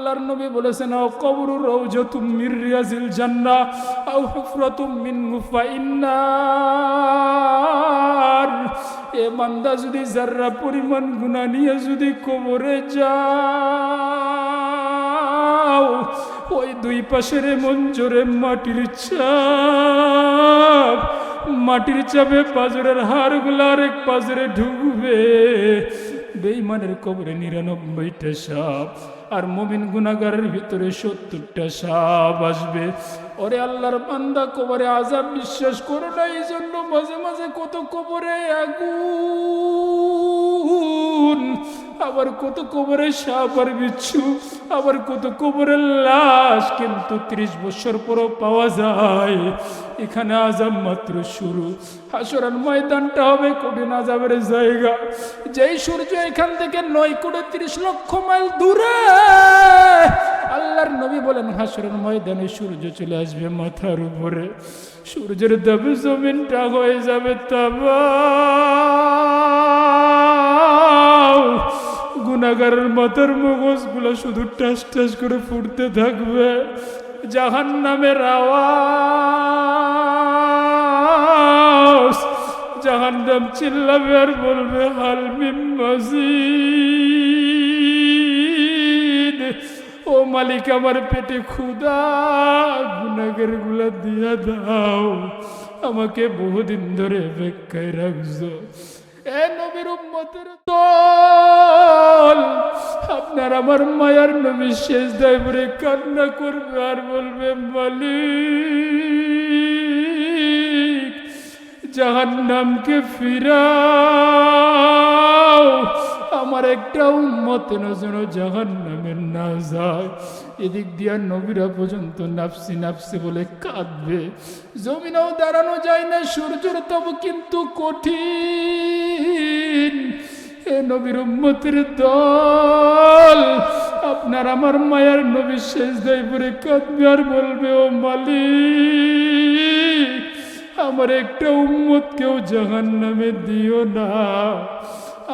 আল্লাহর নবী বলেছেন, আও কবরুর রাউজাতুম মির রিয়াজিল জান্নাহ আও হুফরাতুম মিন হুফাইন্নার। এ বান্দা যদি যাররা পরিমাণ গুনাহ নিয়ে যদি কবরে যাও, ওই দুই পাশের এমন জোরে মাটির চাপে পাজরের হাড়গুলো আরেক পাজরে ঢুকবে। বেঈমানের কবরে ৯৯টা সাপ, আর মুমিন গুনাহগারের ভিতরে ৭০টা সাপ আসবে। ওরে আল্লাহর বান্দা, কবরে আযাব বিশ্বাস করো না, এই জন্য মাঝে মাঝে কত কবরে আগুন, আবার কত কবরে সাপ আর বিচ্ছু, আবার কত কবরের লাশ, কিন্তু ৩০ বছর পরও পাওয়া যায়। এখানে আযাব মাত্র শুরু। হাসরের ময়দানটা হবে কঠিন আযাবের জায়গা। যেই সূর্য এখান থেকে ৯ কোটি ৩০ লক্ষ মাইল দূরে, আল্লাহর নবী বলেন হাসরের ময়দানে সূর্য চলে আসবে মাথার উপরে। সূর্যের দাবে জমিনটা হয়ে যাবে তাবা। গুনাহগারের মাথার মগজগুলো শুধু টাস টাস করে ফুটতে থাকবে। জাহান্নামের আওয়াজ, জাহান্নাম চিল্লাবে আর বলবে হাল মিন মাজিদ। ও মালিক, আমার পেটে ক্ষুধা, গুনাহগার গুলা দিয়া দাও, আমাকে বহুদিন ধরে অপেক্ষায় রাখছো। এ নবীর উম্মতের দল, আপনার আমার মায়ার নবী সেজদায় পড়ে কান্না করবে আর বলবে মালিক, জাহান্নামকে ফিরাও, আমার একটা উম্মত যেন জাহান্নামে না যায়। এদিক দিয়া নবীরা পর্যন্ত নাফসি নাফসি বলে কাঁদবে। জমিনেও দাঁড়ানো যায় না, সূর্যের তবু কিন্তু কঠিন। এ নবীর উম্মতের দল, আপনার আমার মায়ার নবী সেজদায় পড়ে কাঁদবে আর বলবে ও মালিক, আমার একটা উম্মতকেও জাহান্নামে দিও না।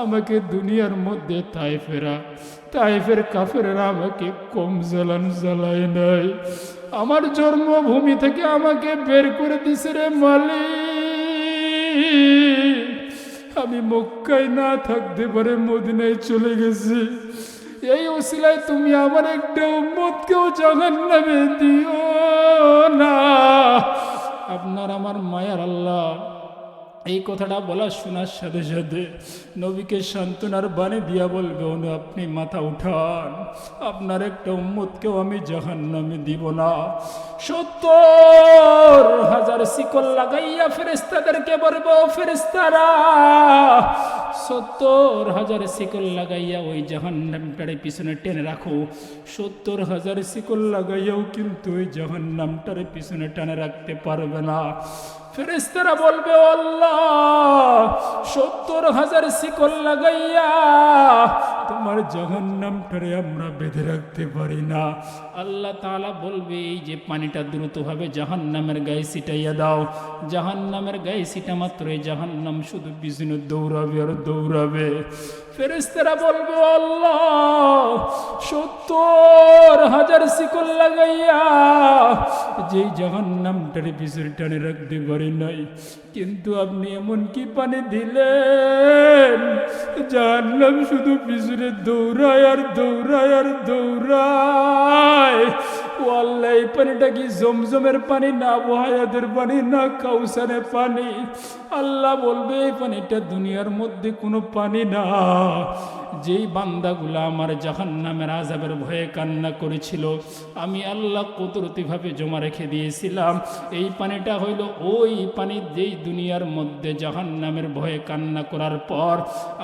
আমাকে দুনিয়ার মধ্যে তায়েফের কাফেররা আমাকে কম জ্বালায় নাই। আমার জন্মভূমি থেকে আমাকে বের করে দিছে রে মালিক। আমি মক্কায় না থাকতে পারে মদিনায় চলে গেছি। এই ওসিলায় তুমি আমার একটা উম্মতকেও জাহান্নামে দিও না। আপনার আমার মায়ার আল্লাহ এই কথাটা বলার শোনার সাথে সাথে নবীকে সান্ত্বনার বাণী দিয়া বলবে, আপনি মাথা উঠান, আপনার একটা উম্মতকেও আমি জাহান্নামে দিব না। ৭০,০০০ শিকল লাগাইয়া ফেরেশতাদেরকে বলবো, ফেরেশতারা ৭০,০০০ শিকল লাগাইয়া ওই জাহান্নামটারে পিছনে টেনে রাখো। ৭০,০০০ শিকল লাগাইয়াও কিন্তু ওই জাহান্নামটারে পিছনে টেনে রাখতে পারবে না। ফেরেশতারা বলবে, আল্লাহ ৭০,০০০ শিকল লাগাইয়া তোমার জাহান্নামটারে আমরা বেঁধে রাখতে পারি না। আল্লাহ তাআলা বলবে, এই যে পানিটা দ্রুতভাবে জাহান্নামের গায়ে ছিটাইয়া দাও। জাহান্নামের গায়ে ছিটা মাত্রই জাহান্নাম শুধু পিছনে দৌড়াবে আর দৌড়াবে। ফেরেশতারা বলবে, আল্লাহ ৭০,০০০ শিকল লাগাইয়া যেই জাহান্নামটারে পিছনে টানে রাখতে পারি নাই, কিন্তু আপনি এমন কি পানি দিলেন জাহান্নাম শুধু পিছনে দৌড়ায় আর দৌড়ায় আর দৌড়ায়। ও আল্লাহ, এই পানিটা কি জমজমের পানি না, ওয়াহাদের পানি না, কাউসারের পানি? আল্লাহ বলবে, এই পানিটা দুনিয়ার মধ্যে কোনো পানি না। যেই বান্দাগুলা আমার জাহান্নামের আযাবের ভয়ে কান্না করেছিল, আমি আল্লাহ কুদরতিভাবে জমা রেখে দিয়েছিলাম। এই পানিটা হইল ওই পানি যেই দুনিয়ার মধ্যে জাহান্নামের ভয়ে কান্না করার পর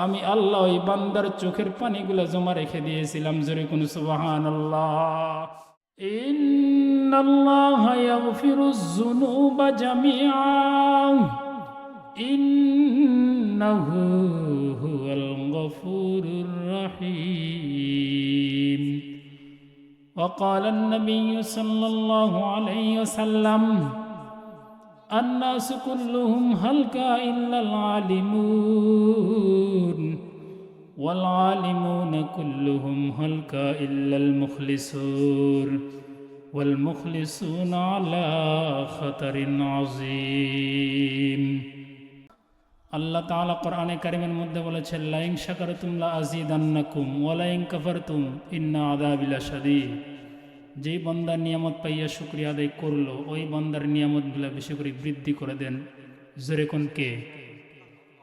আমি আল্লাহ ওই বান্দার চোখের পানিগুলো জমা রেখে দিয়েছিলাম। জোরে কোন সুবহানাল্লাহ। ইন্নাল্লাহা ইয়াগফিরুয যুনুবা জামিআ ইন্নাহু হুয়াল গফুরুর রহিম। وقال النبي صلى الله عليه وسلم الناس كلهم هلك إلا العالمون والعالمون كلهم هلكا إلا المخلصون والمخلصون على خطر عظيم আল্লাহ তাআলা কোরআনে কারীমের মধ্যে বলেছেন লা ইন শাকারতুম লা আযীদান্নাকুম ওয়া লা ইন কাফারতুম ইন্না আযাবি লাশাদীদ। যেই বান্দার নিয়ামত পাইয়া শুকরিয়া আদায় করলো ওই বান্দার নিয়ামতগুলো বেশি করে বৃদ্ধি করে দেন, জোরে কোন কে?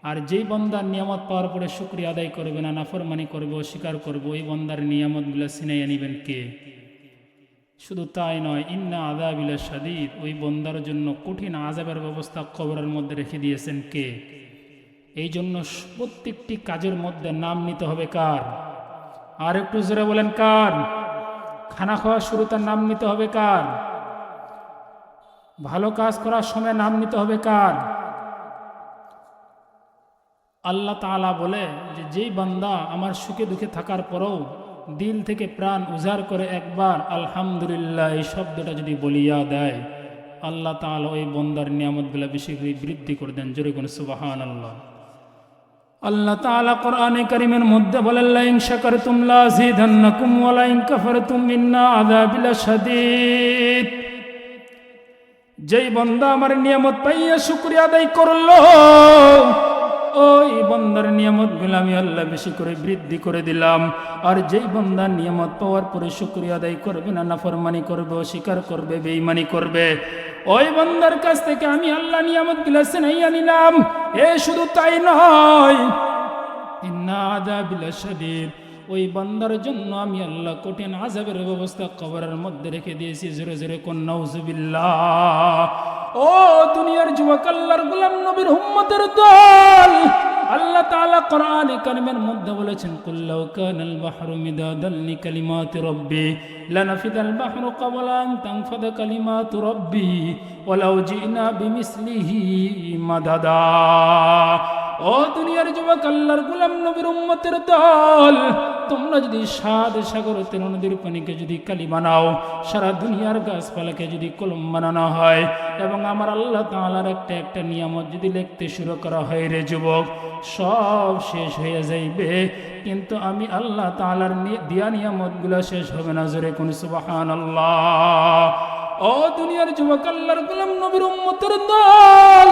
আর যেই বান্দার নিয়ামত পাওয়ার পরে শুকরিয়া আদায় করবে না, নাফরমানি করবে, অস্বীকার করবে, ওই বান্দার নিয়ামতগুলো ছিনাইয়া নিবেন কে? শুধু তাই নয়, ইন্না আযাবি লাশাদীদ, ওই বান্দার জন্য কঠিন আযাবের ব্যবস্থা কবরের মধ্যে রেখে দিয়েছেন কে? এই জন্য প্রত্যেকটি কাজের মধ্যে নাম নিতে হবে কার? আর একটু জোরে বলেন কার? খানা খাওয়ার শুরুতে নাম নিতে হবে কার? ভালো কাজ করার সময় নাম নিতে হবে কার? আল্লাহ তাআলা বলে যে যেই বান্দা আমার সুখে দুঃখে থাকার পরেও দিল থেকে প্রাণ উজাড় করে একবার আলহামদুলিল্লাহ এই শব্দটা যদি বলিয়া দেয়, আল্লাহ তাআলা ওই বান্দার নিয়ামতগুলো বেশি করে বৃদ্ধি করে দেন, জোরে কোন সুবহানাল্লাহ। আল্লাহ তাআলা কোরআনে কারীমের মধ্যে বলেন লা ইন শাকারতুম লা আযীদান্নাকুম ওয়া লা ইন কাফারতুম ইন্না আযাবি লাশাদীদ। যেই বান্দা আমার নিয়ামত পাইয়া শুকরিয়া আদায় করলো ওই বান্দার নিয়ামতগুলো আমি আল্লাহ বেশি করে বৃদ্ধি করে দিলাম। আর যেই বান্দা নিয়ামত পাওয়ার পরে শুকরিয়া আদায় করবে না, নাফরমানি করবে, অস্বীকার করবে, বেঈমানি করবে, ওই বান্দার কাছ থেকে আমি আল্লাহ নিয়ামতগুলো ছিনাইয়া নিলাম। শুধু তাই নয়, ইন্না আযাবি লাশাদীদ, ওই বান্দার জন্য আমি আল্লাহ কঠিন আযাবের ব্যবস্থা কবরের মধ্যে রেখে দিয়েছি, জোরে জোরে কোন নাউযুবিল্লাহ। ও দুনিয়ার যুবক, আল্লাহর গোলাম নবীর উম্মতের দল, আল্লাহ তাআলা কোরআনে কারীমের মধ্যে বলেছেন কুল্লাউ কানাল বাহরু মিদাদান লিকালিমাতি রাব্বি লানাফিদাল বাহরু ক্বাবলা আন তানফাদা কালিমাতু রাব্বি ওয়ালাউ জিনা বিমিসলিহি মাদাদা। ও দুনিয়ার যুবক, আল্লাহর গোলাম নবীর উম্মতের দল, তোমরা যদি সাত সাগর তেল নদীর পানিকে যদি কালি বানাও, সারা দুনিয়ার গাছপালাকে যদি কলম বানানো হয়, এবং আমার আল্লাহ তাআলার একটা একটা নিয়ামত যদি লিখতে শুরু করা হয় রে যুবক, সব শেষ হয়ে যাইবে, কিন্তু আমি আল্লাহ তাআলার দিয়া নিয়ামতগুলো শেষ হবে না, জোরে কোন সুবহানাল্লাহ। ও দুনিয়ার যুবক, আল্লাহর গোলাম নবীর উম্মতের দল,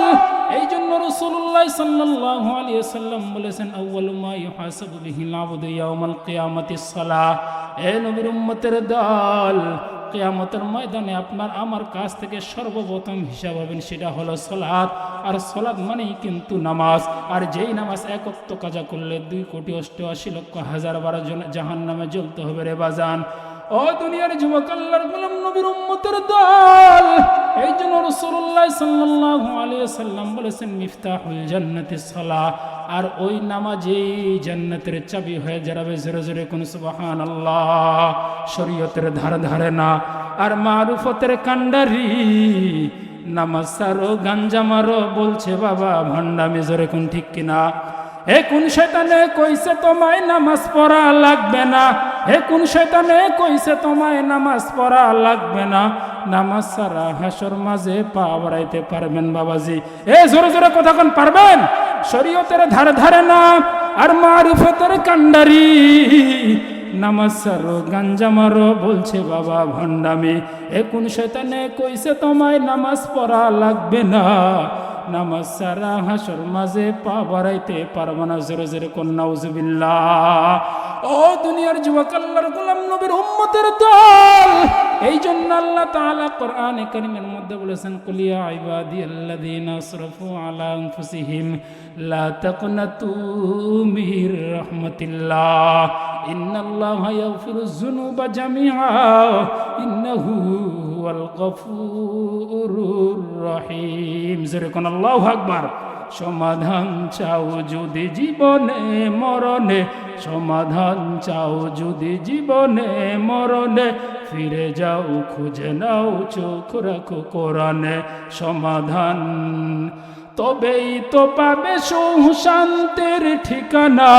এই জন্য রাসূলুল্লাহ সাল্লাল্লাহু আলাইহি ওয়াসাল্লাম বলেছেন আউয়ালু মা ইউহাসাবু বিহিল আবদু ইয়াউমাল কিয়ামাতিস সালাহ। নবীর উম্মতের দল, কিয়ামতের ময়দানে আপনার আমার কাছ থেকে সর্বপ্রথম হিসাব হবেন সেটা হলো সালাত। আর সালাত মানেই কিন্তু নামাজ। আর যেই নামাজ এক ওয়াক্ত কাজা করলে 2,88,00,000 জাহান্নামে জ্বলতে হবে রে বাজান। ও দুনিয়ার যুবক, আল্লাহর গোলাম নবীর উম্মতের দল, এই জন্য রাসূলুল্লাহ সাল্লাল্লাহু আলাইহি ওয়াসাল্লাম বলেছেন মিফতাহুল জান্নাতিস সালাহ। আর ওই নামাজেই জান্নাতের চাবি হয়ে যাবে, জোরে জোরে কোন সুবহানাল্লাহ। শরীয়তের ধারে ধারে না আর মারুফতের কান্ডারি, নামাজ সারো গাঞ্জা মারো বলছে বাবা ভণ্ডামি, জোরে কোন ঠিক কিনা? কোন শয়তানে কইছে তোমায় নামাজ পড়া লাগবে না? কোন শয়তানে কইছে তোমায় নামাজ পড়া লাগবে না? নামাজ সারা হাসর মাঝে পা বাড়াইতে পারবেন বাবাজি? জোরে জোরে কথা কোন পারবেন? শরীয়তের ধারে ধারে না আর মারিফতের কান্ডারি, নামাজ সারো গাঞ্জা মারো বলছে বাবা ভণ্ডামি। কোন শয়তানে কইছে তোমায় নামাজ পড়া লাগবে না? নামাজ সারা হাসর মাঝে পা বাড়াইতে পারবে না, জোরে জোরে কোন নাউযুবিল্লাহ। ও দুনিয়ার যুবক, আল্লাহর গোলাম নবীর উম্মতের দল, এই জন্য আল্লাহ তাআলা কোরআনে কারীমের মধ্যে বলেছেন কুল ইয়া ইবাদিয়াল্লাযীনা আসরাফু আলা আনফুসিহিম লা তাকনাতু মির রাহমাতিল্লাহ ইন্নাল্লাহা ইয়াগফিরুয যুনুবা জামিআ ইন্নাহু হুয়াল গফুরুর রহিম। জোরে কোন আল্লাহু আকবার। সমাধান চাও যদি জীবনে মরণে, সমাধান চাও যদি জীবনে মরণে, ফিরে যাও খুঁজে নাও চোখ রাখো কোরআনে সমাধান, তবেই তো পাবে সুখ শান্তির ঠিকানা,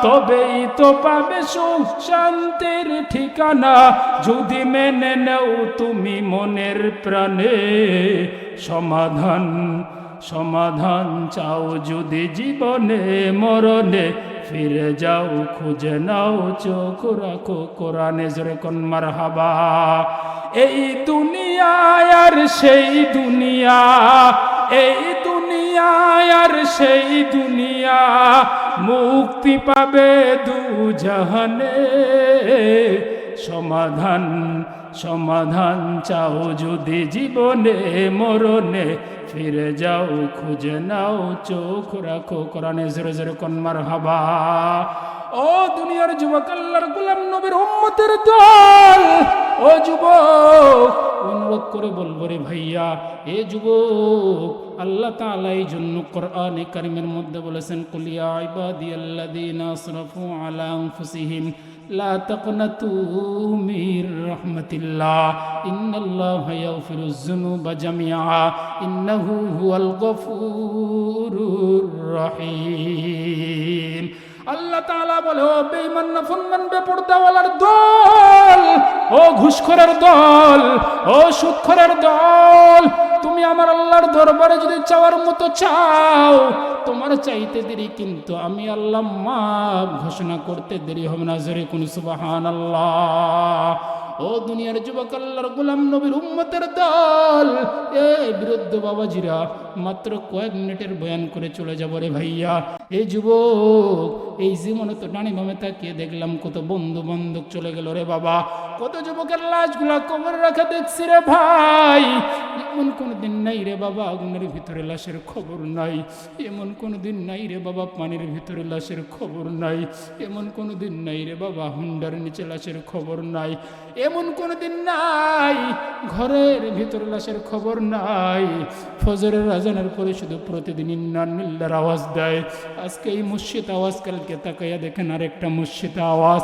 তবেই তো পাবে সুখ শান্তির ঠিকানা, যদি মেনে নাও তুমি মনের প্রাণে সমাধান। সমাধান চাও যদি জীবনে মরণে, ফিরে যাও খুঁজে নাও চোখ রাখো কোরআনে, জোরে কোন মারহাবা। এই দুনিয়া আর সেই দুনিয়া, এই দুনিয়া আর সেই দুনিয়া, মুক্তি পাবে দু জাহানে। সমাধান সমাধান চাও যদি জীবনে মরণে, ফিরে যাও খুঁজে নাও চোখ রাখো কোরআনে, জোরে জোরে কোন মারহাবা। ও দুনিয়ার যুবক, আল্লাহর গোলাম নবীর উম্মতের দল, ও যুবক অনুরোধ করে বলবো রে ভাইয়া, এ যুবক, আল্লাহ তাআলা এই জন্য কোরআনে কারীমের মধ্যে বলেছেন, কুল ইয়া ইবাদিয়াল্লাযীনা আসরাফু আলা আনফুসিহিম লা তাকনাতু মির রাহমাতিল্লাহ ইন্নাল্লাহা ইয়াগফিরুয যুনুবা জামিআ ইন্নাহু হুয়াল গফুরুর রহিম। আল্লাহ তাআলা বলে, ও বেঈমান নাফরমান বেপরদাওয়ালার দল, ও ঘুষখোরের দল, ও সুদখোরের দল, তুমি আমার আল্লাহর দরবারে যদি চাওয়ার মতো চাও, তোমার চাইতে দেরি কিন্তু আমি আল্লাহ মাফ ঘোষণা করতে দেরি হবে না, জোরে কোন সুবহানাল্লাহ। ও দুনিয়ার যুবক, আল্লাহর গোলাম নবীর উম্মতের দল, এ বিরুদ্ধ বাবাজিরা, মাত্র কয়েক মিনিটের বয়ান করে চলে যাব রে ভাইয়া। এই যুবক, এই জীবনে তো ডানি বামে তাকিয়ে দেখলাম কত বন্ধু বান্ধব চলে গেল রে বাবা, কত যুবকের লাশগুলা কবরে রাখা দেখছি রে ভাই। এমন কোনো দিন নাই রে বাবা আগুনের ভিতরে লাশের খবর নাই, এমন কোনো দিন নাই রে বাবা পানির ভিতরে লাশের খবর নাই, এমন কোনো দিন নাই রে বাবা হুন্ডার নিচে লাশের খবর নাই, এমন কোনো দিন নাই ঘরের ভিতরে লাশের খবর নাই। ফজরের আজানের পরে শুধু প্রতিদিন ইন্নালিল্লাহর আওয়াজ দেয়। আজকে এই মসজিদ আওয়াজ, কালকে তাকাইয়া দেখেন আরেকটা মসজিদ আওয়াজ।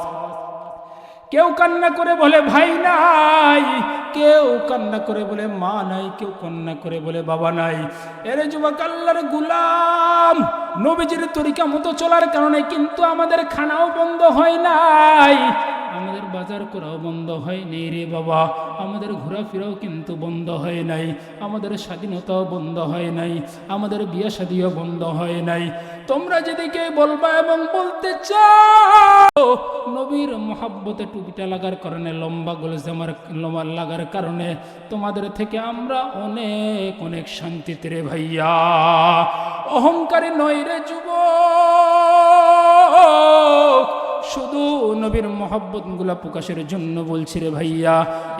কেউ কান্না করে বলে ভাই নাই, কেউ কান্না করে বলে মা নাই, কেউ কান্না করে বলে বাবা নাই। এরে যুবক, আল্লাহর গোলাম নবীজির তরিকা মতো চলার কারণে কিন্তু আমাদের খানাও বন্ধ হয় নাই, আমাদের বাজার করাও বন্ধ হয়নি রে বাবা, আমাদের ঘোরাফেরাও কিন্তু বন্ধ হয় নাই, আমাদের স্বাধীনতাও বন্ধ হয় নাই, আমাদের বিয়ে শাদিও বন্ধ হয় নাই। তোমরা যেদিকে বলবা এবং বলতে চাও, নবীর মহাব্বতে টুপিটা লাগার কারণে, লম্বা গোলজামার লম্বা লাগার কারণে তোমাদের থেকে আমরা অনেক অনেক শান্তিতে রে ভাইয়া। অহংকারী নয় রে যুবক, শুধু নবীর মহব্বত গুলা প্রকাশের জন্য বলছি রে ভাইয়া।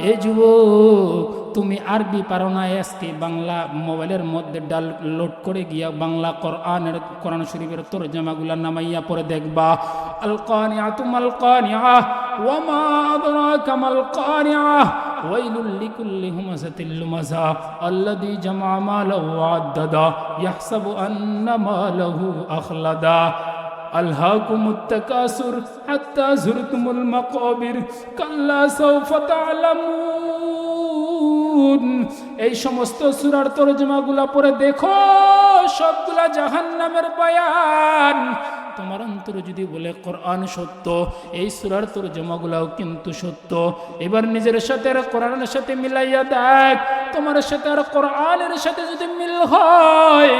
এ যুবক, তুমি আরবি পারো না, আজকে বাংলা মোবাইলের মধ্যে ডাউনলোড করে গিয়া বাংলা কোরআন শরীফের তরজমাগুলা নামাইয়া পরে দেখবা। আল কানিআতু মাল কানিআ ওয়া মা আদরাকা মাল কানিআ ওয়াইলুল লিকুল্লি হুমাযাতিল লুমাযা আল্লাযী জামা মালাহু ওয়া আদ্দাদা ইয়াহসাবু আন্না মালাহু আখলাদা আলহাকুমুত তাকাসুর হাত্তা যুরতুমুল মাকাবির কাল্লা সাওফা তা'লামুন। এই সমস্ত সূরার তরজমাগুলা পড়ে দেখো, সবগুলা জাহান্নামের বয়ান। তোমার অন্তর যদি বলে কোরআন সত্য, এই সূরার তরজমাগুলাও কিন্তু সত্য। এবার নিজের সাথে আর কোরআনের সাথে মিলাইয়া দেখ, তোমার সাথে আর কোরআনের সাথে যদি মিল হয়,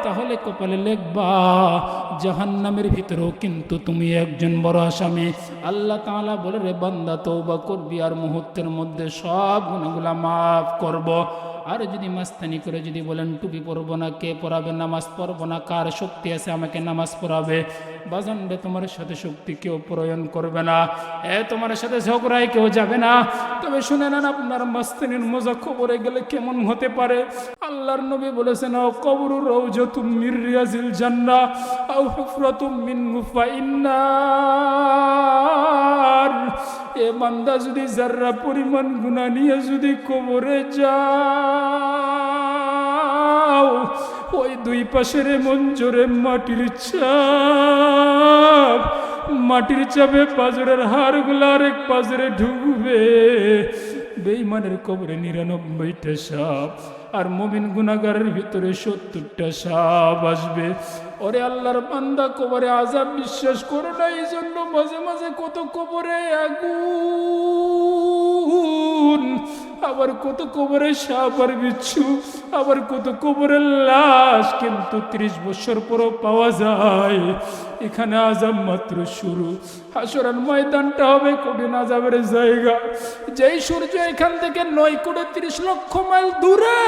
তাহলে কপালে লিখবা জাহান্নামের ভিতরেও কিন্তু তুমি একজন বড় আসামি। আল্লাহ তাআলা বলে, রে বান্দা তওবা করবি আর মুহূর্তের মধ্যে সব গুনাহগুলা মাফ করব। আর যদি মাস্তানি করে যদি বলেন টুপি পরবো না, কে পড়াবে, নামাজ পড়বো না, কার শক্তি আছে আমাকে নামাজ পড়াবে, বাজানরে তোমার সাথে শক্তি কেউ প্রয়োজন করবে না, তোমার সাথে ঝগড়ায় কেউ যাবে না। তবে শুনে নেন, আপনার মাস্তানির মজা কবরে গেলে কেমন হতে পারে। আল্লাহর নবী বলেছেন, আও কবরু রাউজাতুম মির রিয়াজিল জান্নাহ আও হুফরাতুম মিন হুফাইন্নার। এ বান্দা যদি যারা পরিমাণ গুনাহ নিয়ে যদি কবরে যাও, ওই দুই পাশের এমন জোরে মাটির চাপ, মাটির চাপে পাজরের হাড়গুলো আরেক পাজরে ঢুকবে। বেঈমানের কবরে ৯৯টা সাপ, আর মুমিন গুনাহগারের ভিতরে ৭০টা সাপ আসবে। ওরে আল্লাহর বান্দা, কবরে আযাব বিশ্বাস করো না, এই জন্য মাঝে মাঝে কত কবরে আগুন আবার কত কবরে সাপ আর বিচ্ছু, আবার কত কবরের লাশ, কিন্তু 30 বছর পরও পাওয়া যায়। এখানে আযাব মাত্র শুরু। হাসরের ময়দানটা হবে কঠিন আযাবের জায়গা। যেই সূর্য এখান থেকে 9 কোটি 30 লক্ষ মাইল দূরে,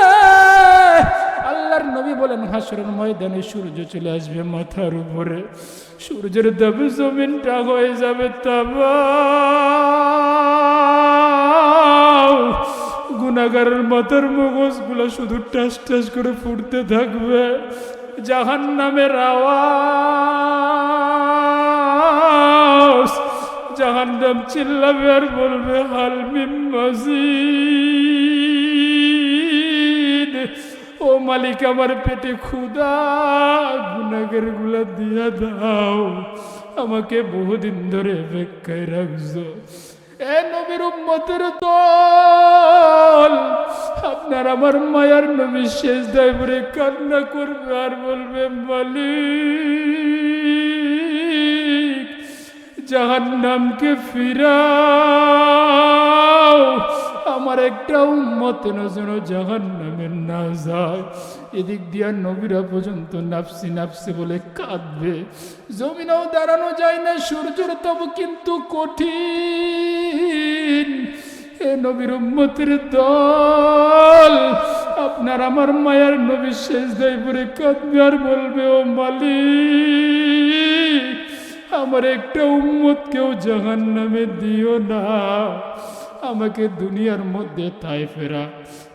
আল্লাহর নবী বলেন হাসরের ময়দানে সূর্য চলে আসবে মাথার উপরে, সূর্যের দাবে জমিনটা হয়ে যাবে তাবা। গুনাহগারের মাথার মগজগুলো শুধু টাস টাস করে ফুটতে থাকবে। জাহান্নামের আওয়াজ, জাহান্নাম চিল্লাবে আর বলবে হাল মিন মাজিদ, ও মালিক আমার পেটে ক্ষুধা, গুনাহগার গুলা দিয়া দাও, আমাকে বহুদিন ধরে অপেক্ষায় রাখছো। এ নবীর উম্মতের দল, আপনার আমার মায়ার নবী সেজদায় পড়ে কান্না করবে আর বলবে মালিক জাহান্নামকে ফিরাও, আমার একটা উম্মত যেন জাহান্নামে না যায়। এদিক দিয়া নবীরা পর্যন্ত নাফসি নাফসি বলে কাঁদবে। জমিনেও দাঁড়ানো যায় না, সূর্যের তাপ কিন্তু কঠিন। এ নবীর উম্মতের দল, আপনার আমার মায়ার নবী সেজদায় পড়ে কাঁদবে আর বলবে ও মালিক আমার একটা উম্মতকেও জাহান্নামে দিও না। আমাকে দুনিয়ার মধ্যে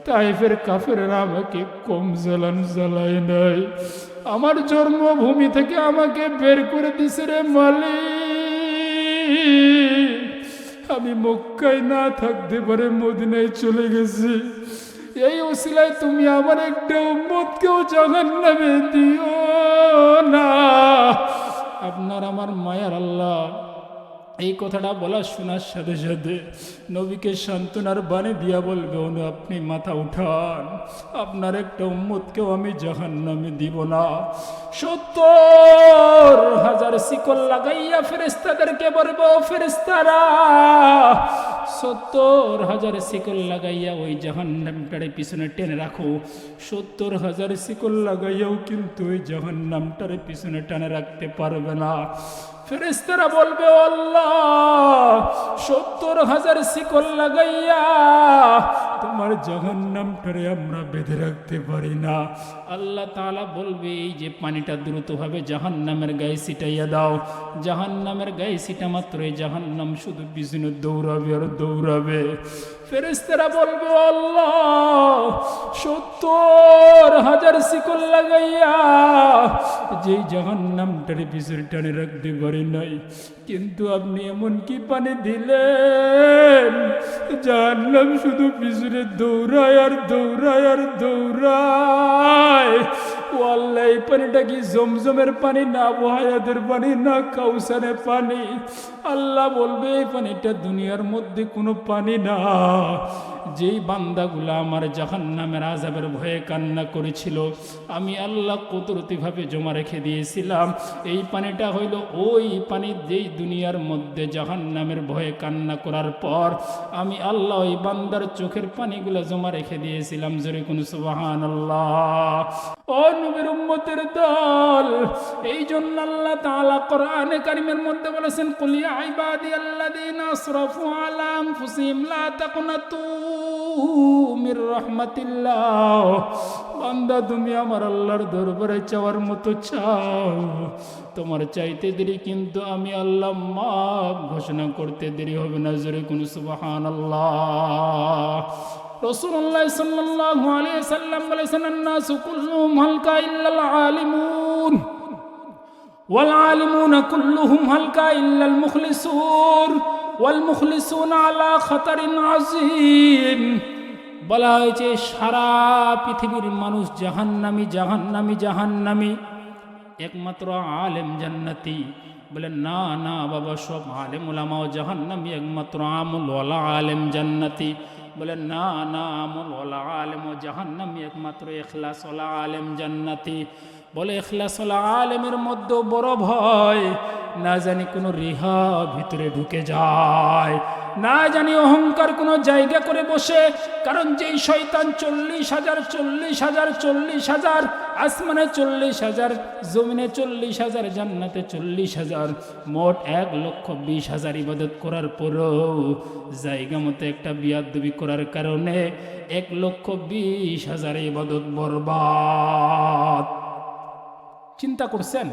তাইফের কাফেররা আমাকে কম জ্বালায় নাই, আমার জন্মভূমি থেকে আমাকে বের করে দিছে রে মালিক। আমি মক্কায় না থাকতে পারে মদিনায় চলে গেছি, এই ওসিলায় তুমি আমার একটা উম্মতকেও জাহান্নামে দিও না। আপনার আমার মায়ার আল্লাহ এই কথাটা বলা শোনার সাথে সাথে নবীকে সান্ত্বনার বাণী দিয়া বলবে অনু আপনি মাথা উঠান, আপনার একটা উম্মতকেও আমি জাহান্নামে দিব না। 70,000 শিকল লাগাইয়া ফেরেশতাদেরকে বলবো ফেরেশতারা 70,000 শিকল লাগাইয়া ওই জাহান্নামটার পিছনে টেনে রাখো। 70,000 শিকল লাগাইয়াও কিন্তু ওই জাহান্নামটার পিছনে টেনে রাখতে পারবে না। ফেরেশতারা বলবে আল্লাহ 70,000 শিকল লাগাইয়া তোমার জাহান্নামটারে আমরা বেঁধে রাখতে পারি না। আল্লাহ তাআলা বলবে এই যে পানিটা দ্রুতভাবে জাহান্নামের গায়ে ছিটাইয়া দাও। জাহান্নামের গায়ে ছিটা মাত্র এই জাহান্নাম শুধু পিছনে দৌড়াবে আর দৌড়াবে। ফেরেশতারা বলবে আল্লাহ 70,000 শিকল লাগাইয়া যেই জাহান্নামটারে পিছনে টানে রাখতে পারি নাই, কিন্তু আপনি এমন কি পানি দিলেন জাহান্নাম শুধু পিছনে দৌড়ায় আর দৌড়ায় আর দৌড়ায়। ও আল্লাহ এই পানিটা কি জমজমের পানি না বহায়াতের পানি না কাউসারের পানি? আল্লাহ বলবে এই পানিটা দুনিয়ার মধ্যে কোনো পানি না। যেই বান্দাগুলা আমার জাহান্নামের আযাবের ভয়ে কান্না করেছিল আমি আল্লাহ কুদরতিভাবে জমা রেখে দিয়েছিলাম। এই পানিটা হইল ওই পানি যেই দুনিয়ার মধ্যে জাহান্নামের ভয়ে কান্না করার পর আমি আল্লাহ ওই বান্দার চোখের পানিগুলা জমা রেখে দিয়েছিলাম। জোরে কোন সুবহানাল্লাহ। ও নবীর উম্মতের দল, এই জন্য আল্লাহ তাআলা কোরআনে কারীমের মধ্যে বলেছেন কুল ইয়া ইবাদিয়াল্লাযীনা আসরাফু আলা আনফুসিহিম লা তাকনাতু মির রাহমাতিল্লাহ। বান্দা তুমি আমার আল্লাহর দরবারে চাওয়ার মতো চাও, তোমার চাইতে দেরি কিন্তু আমি আল্লাহ মাফ ঘোষণা করতে দেরি হবে না। জোরে কোন সুবহানাল্লাহ। রাসূলুল্লাহ সাল্লাল্লাহু আলাইহি সাল্লাম বলেছেন আন-নাসু কুল্লুহুম হালকা ইল্লাল আলিমুন ওয়াল আলিমুনা কুল্লুহুম হালকা ইল্লাল মুখলিসুন ওয়াল মুখলিসুনা আলা খাতারিন আযীম। বলা হয়েছে সারা পৃথিবীর মানুষ জাহান্নামী জাহান্নামী জাহান্নামী, একমাত্র আলেম জান্নাতি। বলে না না বাবা, সব আলেম ওলামাও জাহান্নামী, একমাত্র আমলওয়ালা আলেম জান্নাতি। বলে না না, আমলওয়ালা আলেম ও জাহান্নামী, একমাত্র ইখলাসওয়ালা আলেম জান্নাতি। বলে ইখলাসুল আলেমের মধ্যে বড় ভয়, না জানি কোনো রিহা ভিতরে ঢুকে যায়, না জানি অহংকার কোনো জায়গা করে বসে। কারণ যেই শয়তান 40,000 আসমানে 40,000, জমিনে 40,000, জান্নাতে 40,000, মোট 1,20,000 ইবাদত করার পরও জায়গা মতো একটা বিয়াদবি করার কারণে 1,20,000 ইবাদত বরবাদ। চিন্তা করছেন?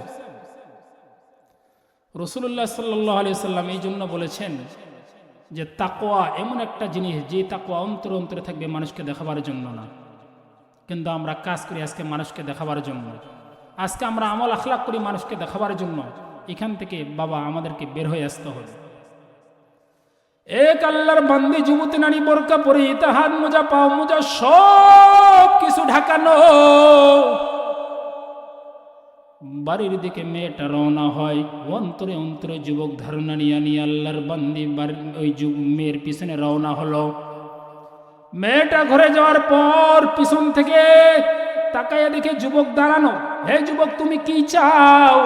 রাসূলুল্লাহ সাল্লাল্লাহু আলাইহি সাল্লাম এই জন্য বলেছেন যে তাকওয়া এমন একটা জিনিস, যে তাকওয়া অন্তরে অন্তরে থাকবে মানুষকে দেখাবার জন্য না। কিন্তু আমরা কাজ করি আজকে মানুষকে দেখাবার জন্য, আজকে আমরা আমল আখলাক করি মানুষকে দেখাবার জন্য। এখান থেকে বাবা আমাদেরকে বের হয়ে আসতে হবে। এক আল্লাহর বান্দি যুবতী নারী বোরকা পরে হাত মোজা পাও মোজা সব কিছু ঢাকানো, বাড়ির দিকে মেয়েটা রওনা হয়। অন্তরে অন্তরে যুবক ধারণা নিয়ে আল্লাহর বান্দি ওই মেয়ের পিছনে রওনা হলো। মেয়েটা ঘরে যাওয়ার পর পিছন থেকে তাকাইয়া দেখে যুবক দাঁড়ানো। হে যুবক, তুমি কি চাও?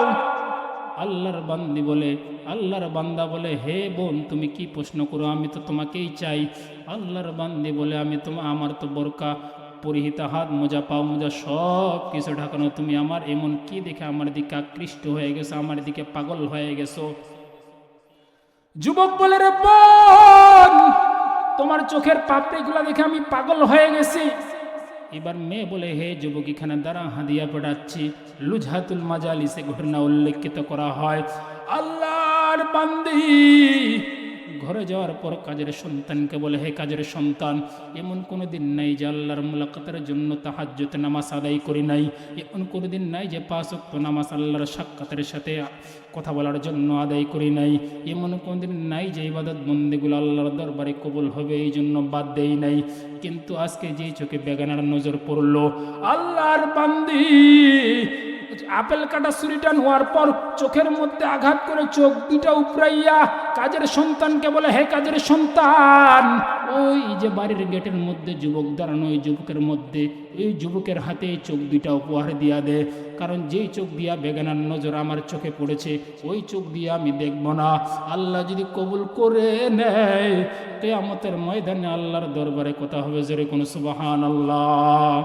আল্লাহর বান্দা বলে, হে বোন, তুমি কি প্রশ্ন করো? আমি তো তোমাকেই চাই। আল্লাহর বান্দি বলে, আমার তো বোরকা পরিহিত, হাত মোজা পাও মোজা সব কিছু ঢাকানো, তুমি আমার এমন কি দেখে আমার দিকে আকৃষ্ট হয়ে গেছো, আমার দিকে পাগল হয়ে গেছো? যুবক বলে, রে বোন, তোমার চোখের পাপড়িগুলো দেখে আমি পাগল হয়ে গেছি। এবার মেয়ে বলে, হে যুবক, এখানে দ্বারা হাদিয়া পড়াচ্ছি। লুজহাতুল মাজালিসে ঘটনা উল্লেখিত করা হয়। আল্লাহর বান্দি ঘরে যাওয়ার পর কাজের সন্তানকে বলে, হে কাজের সন্তান, এমন কোনো দিন নাই যে আল্লাহর মুলাকাতের জন্য তাহাজ্জুদ নামাজ আদায় করি নাই। এমন কোনো দিন নাই যে 5 ওয়াক্ত নামাজ আল্লাহর সাক্ষাতের সাথে কথা বলার জন্য আদায় করি নাই। এমন কোনো দিন নাই যে ইবাদত বন্দেগুলো আল্লাহর দরবারে কবুল হবে এই জন্য বাদ দেই নাই। কিন্তু আজকে যেই চোখে বেগানার নজর পড়লো, আল্লাহর বান্দি আপেল কাটা ছুরিটা হওয়ার পর চোখের মধ্যে আঘাত করে চোখ দুটা উপরাইয়া কাজের সন্তানকে বলে, হে কাজের সন্তান, ওই যে বাড়ির গেটের মধ্যে যুবক দাঁড়ানো, ওই যুবকের হাতে চোখ দুইটা উপহার দিয়া দে। কারণ যেই চোখ দিয়া বেগানার নজর আমার চোখে পড়েছে, ওই চোখ দিয়ে আমি দেখব না। আল্লাহ যদি কবুল করে নেয়, কিয়ামতের ময়দানে আল্লাহর দরবারে কথা হবে, জোরে কোন সুবহানাল্লাহ।